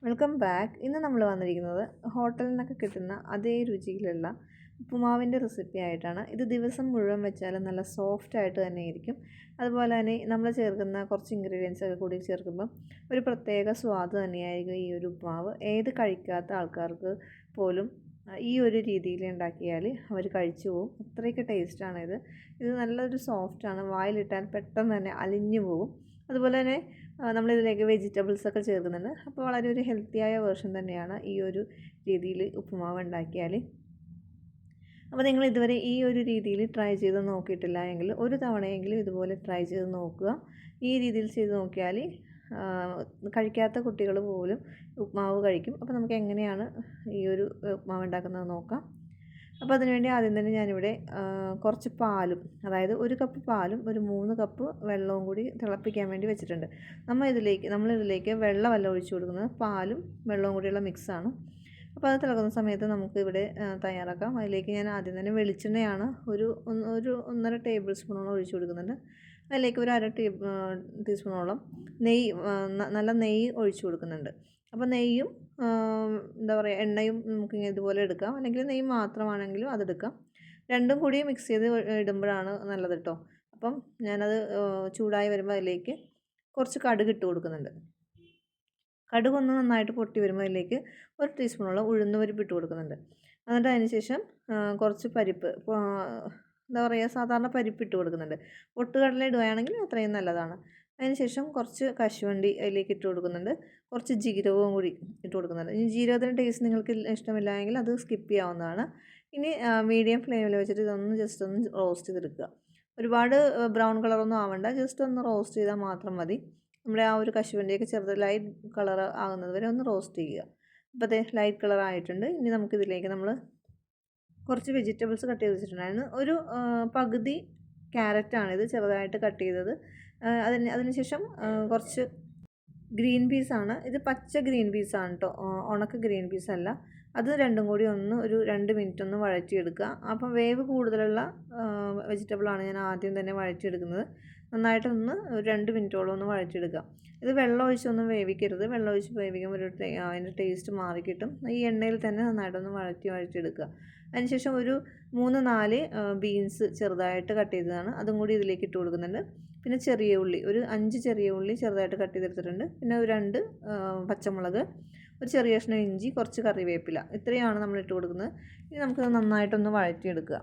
Welcome back. ഇന്ന് നമ്മൾ വന്നിരിക്കുന്നത് ഹോട്ടലിൽ നിന്നൊക്കെ കിട്ടുന്ന അതേ രുചിയിലുള്ള ഉപ്പുമാവിൻ്റെ റെസിപ്പി ആയിട്ടാണ്. ഇത് ദിവസം മുഴുവൻ വെച്ചാലും നല്ല സോഫ്റ്റ് ആയിട്ട് തന്നെ ഇരിക്കും. അതുപോലെ തന്നെ നമ്മൾ ചേർക്കുന്ന കുറച്ച് ഇൻഗ്രീഡിയൻസ് ഒക്കെ കൂടി ചേർക്കുമ്പം ഒരു പ്രത്യേക സ്വാദ് തന്നെയായിരിക്കും ഈ ഒരു ഉപ്പുമാവ്. ഏത് കഴിക്കാത്ത ആൾക്കാർക്ക് പോലും ഈ ഒരു രീതിയിൽ ഉണ്ടാക്കിയാൽ അവർ കഴിച്ചു പോകും. അത്രയ്ക്ക് ടേസ്റ്റാണ് ഇത്. ഇത് നല്ലൊരു സോഫ്റ്റാണ്, വായിലിട്ടാൽ പെട്ടെന്ന് തന്നെ അലിഞ്ഞു പോകും. അതുപോലെ തന്നെ നമ്മളിതിലേക്ക് വെജിറ്റബിൾസൊക്കെ ചേർക്കുന്നുണ്ട്. അപ്പോൾ വളരെ ഒരു ഹെൽത്തിയായ വേർഷൻ തന്നെയാണ് ഈ ഒരു രീതിയിൽ ഉപ്പുമാവ് ഉണ്ടാക്കിയാൽ. അപ്പോൾ നിങ്ങൾ ഇതുവരെ ഈ ഒരു രീതിയിൽ ട്രൈ ചെയ്ത് നോക്കിയിട്ടില്ല എങ്കിൽ ഒരു തവണയെങ്കിലും ഇതുപോലെ ട്രൈ ചെയ്ത് നോക്കുക. ഈ രീതിയിൽ ചെയ്ത് നോക്കിയാൽ കഴിക്കാത്ത കുട്ടികൾ പോലും ഉപ്പുമാവ് കഴിക്കും. അപ്പോൾ നമുക്ക് എങ്ങനെയാണ് ഈ ഒരു ഉപ്പുമാവ് ഉണ്ടാക്കുന്നത് നോക്കാം. അപ്പോൾ അതിനുവേണ്ടി ആദ്യം തന്നെ ഞാനിവിടെ കുറച്ച് പാലും, അതായത് 1 കപ്പ് പാലും ഒരു 3 കപ്പ് വെള്ളവും കൂടി തിളപ്പിക്കാൻ വേണ്ടി വെച്ചിട്ടുണ്ട്. നമ്മളിതിലേക്ക് വെള്ളമല്ല ഒഴിച്ചു കൊടുക്കുന്നത്, പാലും വെള്ളവും കൂടിയുള്ള മിക്സാണ്. അപ്പോൾ അത് തിളക്കുന്ന സമയത്ത് നമുക്ക് ഇവിടെ തയ്യാറാക്കാം. അതിലേക്ക് ഞാൻ ആദ്യം തന്നെ വെളിച്ചെണ്ണയാണ് ഒരു 1.5 ടേബിൾ സ്പൂണോളം ഒഴിച്ചു കൊടുക്കുന്നുണ്ട്. അതിലേക്ക് ഒരു 1/2 ടീസ്പൂണോളം നെയ്യ്, നല്ല നെയ്യ് ഒഴിച്ചു കൊടുക്കുന്നുണ്ട്. അപ്പോൾ നെയ്യും എന്താ പറയുക, എണ്ണയും നമുക്ക് ഇതുപോലെ എടുക്കാം, അല്ലെങ്കിൽ നെയ്യ് മാത്രമാണെങ്കിലും അതെടുക്കാം. രണ്ടും കൂടി മിക്സ് ചെയ്ത് ഇടുമ്പോഴാണ് നല്ലത് കേട്ടോ. അപ്പം ഞാനത് ചൂടായി വരുമ്പോൾ അതിലേക്ക് കുറച്ച് കടുക് ഇട്ട് കൊടുക്കുന്നുണ്ട്. കടുകൊന്ന് നന്നായിട്ട് പൊട്ടി വരുമ്പോൾ അതിലേക്ക് 1 ടീസ്പൂണോളം ഉഴുന്ന് പരിപ്പ് ഇട്ട് കൊടുക്കുന്നുണ്ട്. എന്നിട്ട് അതിന് ശേഷം കുറച്ച് പരിപ്പ്, എന്താ പറയുക, സാധാരണ പരിപ്പ് ഇട്ട് കൊടുക്കുന്നുണ്ട്. പൊട്ടുകടല ഇടുകയാണെങ്കിൽ അത്രയും നല്ലതാണ്. അതിനുശേഷം കുറച്ച് കശുവണ്ടി അതിലേക്ക് ഇട്ട് കൊടുക്കുന്നുണ്ട്. കുറച്ച് ജീരകവും കൂടി ഇട്ട് കൊടുക്കുന്നുണ്ട്. ഇനി ജീരകത്തിൻ്റെ ടേസ്റ്റ് നിങ്ങൾക്ക് ഇഷ്ടമില്ല എങ്കിൽ അത് സ്കിപ്പ് ചെയ്യാവുന്നതാണ്. ഇനി മീഡിയം ഫ്ലെയിമിൽ വെച്ചിട്ട് ഇതൊന്ന് ജസ്റ്റ് ഒന്ന് റോസ്റ്റ് ചെയ്തെടുക്കുക. ഒരുപാട് ബ്രൗൺ കളറൊന്നും ആവണ്ട, ജസ്റ്റ് ഒന്ന് റോസ്റ്റ് ചെയ്താൽ മാത്രം മതി. നമ്മുടെ ആ ഒരു കശുവണ്ടിയൊക്കെ ചെറുത് ലൈറ്റ് കളർ ആകുന്നത് വരെ ഒന്ന് റോസ്റ്റ് ചെയ്യുക. അപ്പോൾ അതേ ലൈറ്റ് കളർ ആയിട്ടുണ്ട്. ഇനി നമുക്കിതിലേക്ക് നമ്മൾ കുറച്ച് വെജിറ്റബിൾസ് കട്ട് ചെയ്ത് വെച്ചിട്ടുണ്ടായിരുന്നു. ഒരു പകുതി ക്യാരറ്റാണിത് ചെറുതായിട്ട് കട്ട് ചെയ്തത്. അതിനുശേഷം കുറച്ച് ഗ്രീൻ പീസാണ്. ഇത് പച്ച ഗ്രീൻ പീസാണ് കേട്ടോ, ഉണക്ക ഗ്രീൻ പീസല്ല. അത് രണ്ടും കൂടി ഒരു 2 മിനിറ്റ് ഒന്ന് വഴറ്റിയെടുക്കുക. അപ്പം വേവ് കൂടുതലുള്ള വെജിറ്റബിളാണ് ഞാൻ ആദ്യം തന്നെ വഴറ്റിയെടുക്കുന്നത്. നന്നായിട്ടൊന്ന് ഒരു 2 മിനിറ്റോളം ഒന്ന് വഴറ്റിയെടുക്കുക. ഇത് വെള്ളം ഒഴിച്ചൊന്നും വേവിക്കരുത്. വെള്ളം ഒഴിച്ച് വേവിക്കുമ്പോൾ അതിൻ്റെ ടേസ്റ്റ് മാറിക്കിട്ടും. ഈ എണ്ണയിൽ തന്നെ നന്നായിട്ടൊന്ന് വഴറ്റിയെടുക്കുക. അതിനുശേഷം ഒരു 3-4 ബീൻസ് ചെറുതായിട്ട് കട്ട് ചെയ്തതാണ്, അതും കൂടി ഇതിലേക്ക് ഇട്ട് കൊടുക്കുന്നുണ്ട്. പിന്നെ ചെറിയ ഉള്ളി, ഒരു 5 ചെറിയ ഉള്ളി ചെറുതായിട്ട് കട്ട് ചെയ്തെടുത്തിട്ടുണ്ട്. പിന്നെ ഒരു 2 പച്ചമുളക്, ഒരു ചെറിയ കഷ്ണം ഇഞ്ചി, കുറച്ച് കറിവേപ്പില, ഇത്രയാണ് നമ്മൾ ഇട്ട് കൊടുക്കുന്നത്. ഇനി നമുക്കത് നന്നായിട്ടൊന്ന് വഴറ്റിയെടുക്കുക.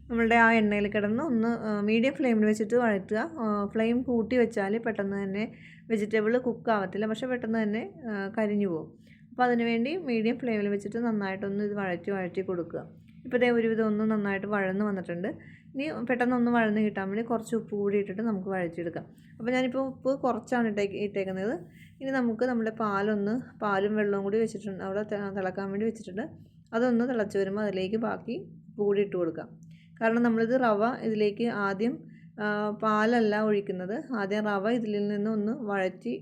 നമ്മളുടെ ആ എണ്ണയിൽ കിടന്ന് ഒന്ന് മീഡിയം ഫ്ലെയിമിൽ വെച്ചിട്ട് വഴറ്റുക. ഫ്ലെയിം കൂട്ടി വെച്ചാൽ പെട്ടെന്ന് തന്നെ വെജിറ്റബിൾ കുക്ക് ആവത്തില്ല, പക്ഷേ പെട്ടെന്ന് തന്നെ കരിഞ്ഞു പോകും. അപ്പോൾ അതിനുവേണ്ടി മീഡിയം ഫ്ലെയിമിൽ വെച്ചിട്ട് നന്നായിട്ടൊന്ന് ഇത് വഴറ്റി കൊടുക്കുക. ഇപ്പോൾ ഇതേ ഒരുവിധം ഒന്ന് നന്നായിട്ട് വഴന്ന് വന്നിട്ടുണ്ട്. ഇനി പെട്ടെന്ന് ഒന്ന് വഴന്ന് കിട്ടാൻ വേണ്ടി കുറച്ച് ഉപ്പ് കൂടി ഇട്ടിട്ട് നമുക്ക് വഴറ്റിയെടുക്കാം. അപ്പോൾ ഞാനിപ്പോൾ ഉപ്പ് കുറച്ചാണ് ഇട്ടേക്കുന്നത്. ഇനി നമുക്ക് നമ്മുടെ പാലും വെള്ളവും കൂടി വെച്ചിട്ടുണ്ട്, അവിടെ തിളക്കാൻ വേണ്ടി വെച്ചിട്ടുണ്ട്. അതൊന്ന് തിളച്ച് വരുമ്പോൾ അതിലേക്ക് ബാക്കി ഉപ്പ് കൂടി ഇട്ട് കൊടുക്കാം. കാരണം നമ്മളിത് റവ ഇതിലേക്ക് ആദ്യം പാലല്ല ഒഴിക്കുന്നത്, ആദ്യം റവ ഇതിൽ നിന്ന് ഒന്ന് വഴറ്റി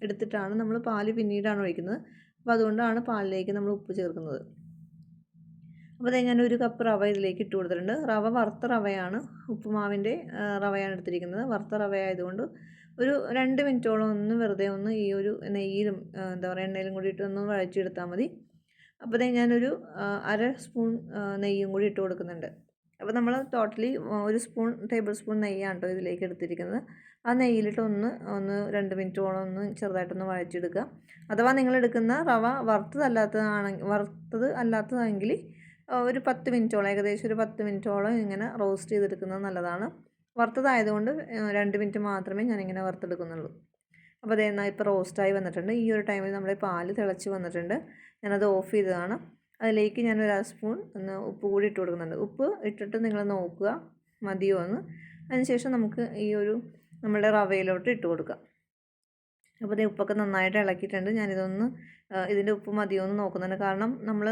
എടുത്തിട്ടാണ് നമ്മൾ പാല് പിന്നീടാണ് ഒഴിക്കുന്നത്. അപ്പോൾ അതുകൊണ്ടാണ് പാലിലേക്ക് നമ്മൾ ഉപ്പ് ചേർക്കുന്നത്. അപ്പോൾ അത് ഞാൻ 1 കപ്പ് റവ ഇതിലേക്ക് ഇട്ട് കൊടുത്തിട്ടുണ്ട്. റവ വറുത്ത റവയാണ്, ഉപ്പുമാവിൻ്റെ റവയാണ് എടുത്തിരിക്കുന്നത്. വറുത്ത റവ ആയതുകൊണ്ട് ഒരു 2 മിനിറ്റോളം ഒന്ന് വെറുതെ ഒന്ന് ഈ ഒരു നെയ്യിലും എന്താ പറയുക എണ്ണയിലും കൂടി ഇട്ടൊന്ന് വഴറ്റിയെടുത്താൽ മതി. അപ്പോൾ ഞാനൊരു 1/2 സ്പൂൺ നെയ്യും കൂടി ഇട്ട് കൊടുക്കുന്നുണ്ട്. അപ്പോൾ നമ്മൾ ടോട്ടലി 1 ടേബിൾ സ്പൂൺ നെയ്യാണ് കേട്ടോ ഇതിലേക്ക് എടുത്തിരിക്കുന്നത്. ആ നെയ്യിലിട്ട് ഒന്ന് 2 മിനിറ്റോളം ഒന്ന് ചെറുതായിട്ടൊന്ന് വഴറ്റിയെടുക്കുക. അഥവാ നിങ്ങളെടുക്കുന്ന റവ വറുത്തത് അല്ലാത്തതെങ്കിൽ ഒരു 10 മിനിറ്റോളം, ഏകദേശം ഒരു 10 മിനിറ്റോളം ഇങ്ങനെ റോസ്റ്റ് ചെയ്തെടുക്കുന്നത് നല്ലതാണ്. വറുത്തതായതുകൊണ്ട് 2 മിനിറ്റ് മാത്രമേ ഞാനിങ്ങനെ വറുത്തെടുക്കുന്നുള്ളൂ. അപ്പോൾ അതേ എന്നാൽ ഇപ്പോൾ റോസ്റ്റായി വന്നിട്ടുണ്ട്. ഈ ഒരു ടൈമിൽ നമ്മുടെ പാല് തിളച്ച് വന്നിട്ടുണ്ട്. ഞാനത് ഓഫ് ചെയ്തതാണ്. അതിലേക്ക് ഞാൻ 1 സ്പൂൺ ഉപ്പ് കൂടി ഇട്ട് കൊടുക്കുന്നുണ്ട്. ഉപ്പ് ഇട്ടിട്ട് നിങ്ങൾ നോക്കുക മതിയോ എന്ന്. അതിനുശേഷം നമുക്ക് ഈ ഒരു നമ്മുടെ റവയിലോട്ട് ഇട്ട് കൊടുക്കാം. അപ്പോൾ അതേ ഉപ്പൊക്കെ നന്നായിട്ട് ഇളക്കിയിട്ടുണ്ട്. ഞാനിതൊന്ന് ഇതിൻ്റെ ഉപ്പ് മതിയോ എന്ന് നോക്കുന്നുണ്ട്. കാരണം നമ്മൾ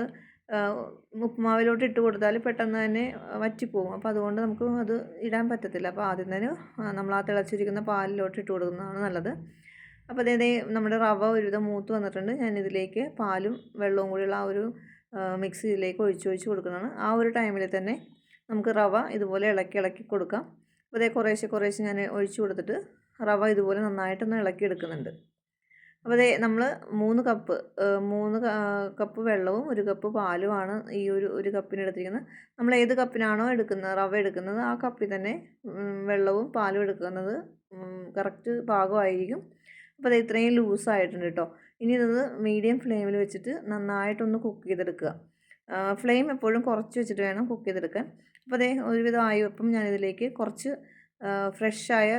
ഉപ്പുമാവിലോട്ട് ഇട്ട് കൊടുത്താൽ പെട്ടെന്ന് തന്നെ വറ്റിപ്പോകും. അപ്പോൾ അതുകൊണ്ട് നമുക്ക് അത് ഇടാൻ പറ്റത്തില്ല. അപ്പോൾ ആദ്യം തന്നെ നമ്മൾ ആ തിളച്ചിരിക്കുന്ന പാലിലോട്ട് ഇട്ട് കൊടുക്കുന്നതാണ് നല്ലത്. അപ്പോൾ അതേ നമ്മുടെ റവ ഒരുവിധം മൂത്ത് വന്നിട്ടുണ്ട്. ഞാനിതിലേക്ക് പാലും വെള്ളവും കൂടിയുള്ള ആ ഒരു മിക്സ് ഇതിലേക്ക് ഒഴിച്ച് കൊടുക്കുന്നതാണ്. ആ ഒരു ടൈമിൽ തന്നെ നമുക്ക് റവ ഇതുപോലെ ഇളക്കി കൊടുക്കാം. അപ്പോൾ അതേ കുറേശ്ശെ ഞാൻ ഒഴിച്ചു കൊടുത്തിട്ട് റവ ഇതുപോലെ നന്നായിട്ടൊന്ന് ഇളക്കിയെടുക്കുന്നുണ്ട്. അപ്പോൾ ദേ നമ്മൾ 3 കപ്പ് വെള്ളവും 1 കപ്പ് പാലുമാണ് ഈ ഒരു കപ്പിന് എടുത്തിരിക്കുന്നത്. നമ്മൾ ഏത് കപ്പിനാണോ എടുക്കുന്നത് റവ എടുക്കുന്നത് ആ കപ്പിൽ തന്നെ വെള്ളവും പാലും എടുക്കുന്നത് കറക്റ്റ് പാകമായിരിക്കും. അപ്പോൾ അത് ഇത്രയും ലൂസായിട്ടുണ്ട് കേട്ടോ. ഇനി ഇത് മീഡിയം ഫ്ലെയിമിൽ വെച്ചിട്ട് നന്നായിട്ടൊന്ന് കുക്ക് ചെയ്തെടുക്കുക. ഫ്ലെയിം എപ്പോഴും കുറച്ച് വെച്ചിട്ട് വേണം കുക്ക് ചെയ്തെടുക്കാൻ. അപ്പോൾ അതേ ഒരുവിധം ആയപ്പം ഞാനിതിലേക്ക് കുറച്ച് ഫ്രഷായ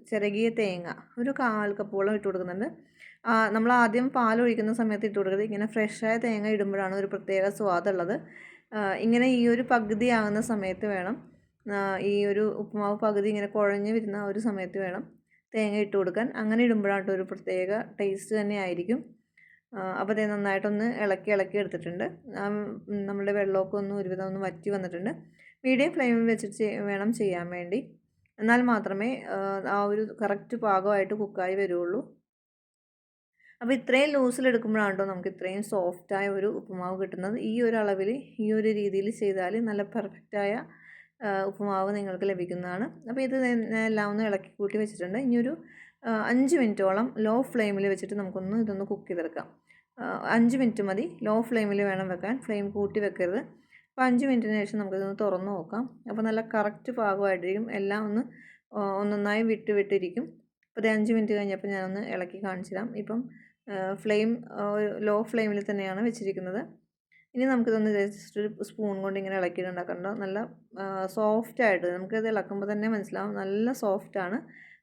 ചിരകിയ തേങ്ങ ഒരു 1/4 കപ്പോളം ഇട്ട് കൊടുക്കുന്നുണ്ട്. നമ്മൾ ആദ്യം പാലൊഴിക്കുന്ന സമയത്ത് ഇട്ട് കൊടുക്കരുത്. ഇങ്ങനെ ഫ്രഷായ തേങ്ങ ഇടുമ്പോഴാണ് ഒരു പ്രത്യേക സ്വാദുള്ളത്. ഇങ്ങനെ ഈ ഒരു പകുതി ആകുന്ന സമയത്ത് വേണം ഈ ഒരു ഉപ്പുമാവ് പകുതി ഇങ്ങനെ കുഴഞ്ഞ് വരുന്ന ഒരു സമയത്ത് വേണം തേങ്ങ ഇട്ട് കൊടുക്കാൻ. അങ്ങനെ ഇടുമ്പോഴാണ് ഒരു പ്രത്യേക ടേസ്റ്റ് തന്നെ ആയിരിക്കും. അപ്പോൾ അത് നന്നായിട്ടൊന്ന് ഇളക്കി എടുത്തിട്ടുണ്ട്. നമ്മുടെ വെള്ളമൊക്കെ ഒരുവിധം ഒന്ന് വറ്റി വന്നിട്ടുണ്ട്. മീഡിയം ഫ്ലെയിമിൽ വെച്ചിട്ട് വേണം ചെയ്യാൻ വേണ്ടി. എന്നാൽ മാത്രമേ ആ ഒരു കറക്റ്റ് പാകമായിട്ട് കുക്കായി വരുള്ളൂ. അപ്പോൾ ഇത്രയും ലൂസിലെടുക്കുമ്പോഴാണ് കേട്ടോ നമുക്ക് ഇത്രയും സോഫ്റ്റായ ഒരു ഉപ്പുമാവ് കിട്ടുന്നത്. ഈ ഒരു അളവിൽ ഈ ഒരു രീതിയിൽ ചെയ്താൽ നല്ല പെർഫെക്റ്റായ ഉപ്പുമാവ് നിങ്ങൾക്ക് ലഭിക്കുന്നതാണ്. അപ്പോൾ ഇത് എല്ലാം ഒന്ന് ഇളക്കി കൂട്ടി വെച്ചിട്ടുണ്ട്. ഇനിയൊരു 5 മിനിറ്റോളം ലോ ഫ്ലെയിമിൽ വെച്ചിട്ട് ഇതൊന്ന് കുക്ക് ചെയ്തെടുക്കാം. 5 മിനിറ്റ് മതി. ലോ ഫ്ലെയിമിൽ വേണം വെക്കാൻ, ഫ്ലെയിം കൂട്ടി വെക്കരുത്. അപ്പോൾ 5 മിനിറ്റിന് ശേഷം നമുക്കിതൊന്ന് തുറന്ന് നോക്കാം. അപ്പോൾ നല്ല കറക്റ്റ് പാകമായിട്ടിരിക്കും. എല്ലാം ഒന്നൊന്നായി വിട്ടിരിക്കും. അപ്പോൾ 5 മിനിറ്റ് കഴിഞ്ഞപ്പോൾ ഞാനൊന്ന് ഇളക്കി കാണിച്ചു തരാം. ഇപ്പം ഫ്ലെയിം ലോ ഫ്ലെയിമിൽ തന്നെയാണ് വെച്ചിരിക്കുന്നത്. ഇനി നമുക്കിതൊന്ന് ജസ്റ്റ് ഒരു സ്പൂൺ കൊണ്ട് ഇങ്ങനെ ഇളക്കിയിട്ടുണ്ടാക്കണ്ട. നല്ല സോഫ്റ്റായിട്ട് നമുക്കിത് ഇളക്കുമ്പോൾ തന്നെ മനസ്സിലാവും നല്ല സോഫ്റ്റാണ്.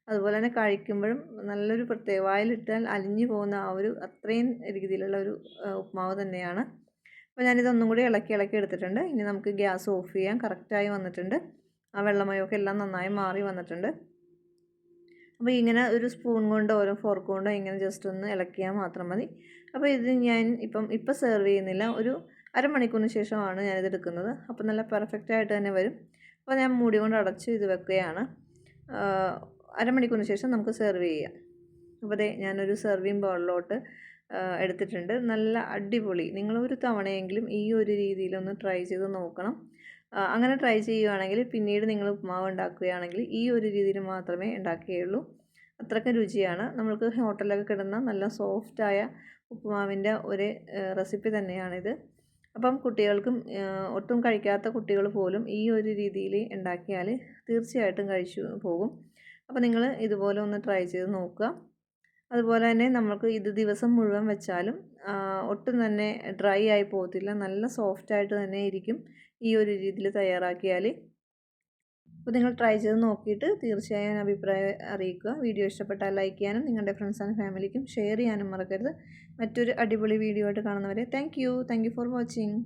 അതുപോലെ തന്നെ കഴിക്കുമ്പോഴും നല്ലൊരു പ്രത്യേക വായിലിട്ടാൽ അലിഞ്ഞു പോകുന്ന ആ ഒരു അത്രയും രീതിയിലുള്ള ഒരു ഉപ്പുമാവ് തന്നെയാണ്. അപ്പോൾ ഞാനിതൊന്നും കൂടി ഇളക്കി എടുത്തിട്ടുണ്ട്. ഇനി നമുക്ക് ഗ്യാസ് ഓഫ് ചെയ്യാം. കറക്റ്റായി വന്നിട്ടുണ്ട്. ആ വെള്ളമയമൊക്കെ എല്ലാം നന്നായി മാറി വന്നിട്ടുണ്ട്. അപ്പോൾ ഇങ്ങനെ ഒരു സ്പൂൺ കൊണ്ടോ ഒരു ഫോർക്ക് കൊണ്ടോ ഇങ്ങനെ ജസ്റ്റ് ഒന്ന് ഇളക്കിയാൽ മാത്രം മതി. അപ്പോൾ ഇത് ഞാൻ ഇപ്പം സെർവ് ചെയ്യുന്നില്ല. ഒരു അരമണിക്കൂറിന് ശേഷമാണ് ഞാനിത് എടുക്കുന്നത്. അപ്പോൾ നല്ല പെർഫെക്റ്റായിട്ട് തന്നെ വരും. അപ്പോൾ ഞാൻ മൂടി കൊണ്ട് അടച്ച് ഇത് വെക്കുകയാണ്. അരമണിക്കൂറിന് ശേഷം നമുക്ക് സെർവ് ചെയ്യാം. അപ്പോൾ ദേ ഞാനൊരു സെർവിങ് ബൗളിലോട്ട് എടുത്തിട്ടുണ്ട്. നല്ല അടിപൊളി. നിങ്ങളൊരു തവണയെങ്കിലും ഈ ഒരു രീതിയിലൊന്ന് ട്രൈ ചെയ്ത് നോക്കണം. അങ്ങനെ ട്രൈ ചെയ്യുകയാണെങ്കിൽ പിന്നീട് നിങ്ങൾ ഉപ്പുമാവ് ഉണ്ടാക്കുകയാണെങ്കിൽ ഈ ഒരു രീതിയിൽ മാത്രമേ ഉണ്ടാക്കുകയുള്ളൂ. അത്രയ്ക്ക് രുചിയാണ്. നമ്മൾക്ക് ഹോട്ടലിലൊക്കെ കിട്ടുന്ന നല്ല സോഫ്റ്റായ ഉപ്പുമാവിൻ്റെ ഒരു റെസിപ്പി തന്നെയാണിത്. അപ്പം കുട്ടികൾക്കും ഒട്ടും കഴിക്കാത്ത കുട്ടികൾ പോലും ഈ ഒരു രീതിയിൽ ഉണ്ടാക്കിയാൽ തീർച്ചയായിട്ടും കഴിച്ചു പോകും. അപ്പോൾ നിങ്ങൾ ഇതുപോലെ ഒന്ന് ട്രൈ ചെയ്ത് നോക്കുക. അതുപോലെ തന്നെ നമുക്ക് ഇത് ദിവസം മുഴുവൻ വെച്ചാലും ഒട്ടും തന്നെ ഡ്രൈ ആയി പോകത്തില്ല. നല്ല സോഫ്റ്റായിട്ട് തന്നെ ഇരിക്കും ഈ ഒരു രീതിയിൽ തയ്യാറാക്കിയാൽ. അപ്പോൾ നിങ്ങൾ ട്രൈ ചെയ്ത് നോക്കിയിട്ട് തീർച്ചയായും അഭിപ്രായം അറിയിക്കുക. വീഡിയോ ഇഷ്ടപ്പെട്ടാൽ ലൈക്ക് ചെയ്യാനും നിങ്ങളുടെ ഫ്രണ്ട്സ് ആൻഡ് ഫാമിലിക്കും ഷെയർ ചെയ്യാനും മറക്കരുത്. മറ്റൊരു അടിപൊളി വീഡിയോ ആയിട്ട് കാണുന്നവരെ താങ്ക് യു ഫോർ വാച്ചിങ്.